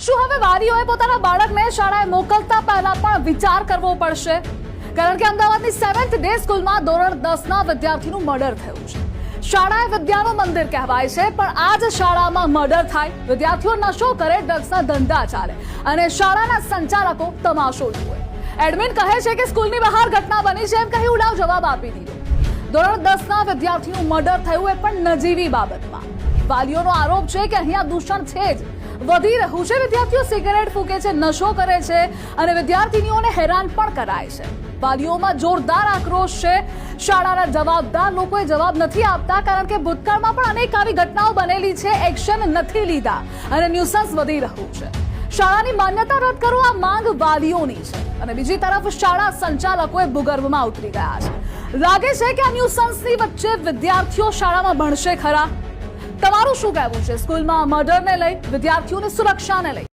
શું હવે વાલીઓએ પોતાના બાળકને શાળાએ મોકલતા પહેલા પણ વિચાર કરવો પડશે? કારણ કે અમદાવાદની 7th ડે સ્કૂલમાં ધોરણ 10ના વિદ્યાર્થીનું મર્ડર થયું છે. શાળા એ વિદ્યાનું મંદિર કહેવાય છે, પણ આ જ શાળામાં મર્ડર થાય, વિદ્યાર્થીઓ નશો કરે, ડ્રગ્સના ધંધા ચાલે અને શાળાના સંચાલકો તમાશો જુએ. એડમિન કહે છે કે સ્કૂલની બહાર ઘટના બની છે એમ કહી ઉડાવ જવાબ આપી દીધો. ધોરણ 10ના વિદ્યાર્થીનું મર્ડર થયું એ પણ નજીવી બાબતમાં. વાલીઓનો આરોપ છે કે અહીંયા દૂષણ છે જ વધી રહ્યું છે. વિદ્યાર્થીઓ સિગરેટ ફૂંકે છે, નશો કરે છે અને વિદ્યાર્થીનીઓને હેરાન પણ કરાય છે. વાલીઓમાં જોરદાર આક્રોશ છે. શાળાના જવાબદાર લોકોએ જવાબ નથી આપતા, કારણ કે ભૂતકાળમાં પણ અનેક આવી ઘટનાઓ બનેલી છે. એક્શન નથી લીધા અને ન્યુસન્સ વધી રહ્યું છે. શાળાની માન્યતા રદ કરો, આ માંગ વાલીઓની છે અને બીજી તરફ શાળા સંચાલકોએ ભૂગર્ભમાં ઉતરી ગયા છે. લાગે છે કે આ ન્યુસન્સની વચ્ચે વિદ્યાર્થીઓ શાળામાં ભણશે ખરા? તમારું શું કહેવું છે સ્કૂલમાં મર્ડરને લઈ, વિદ્યાર્થીઓની સુરક્ષાને લઈ?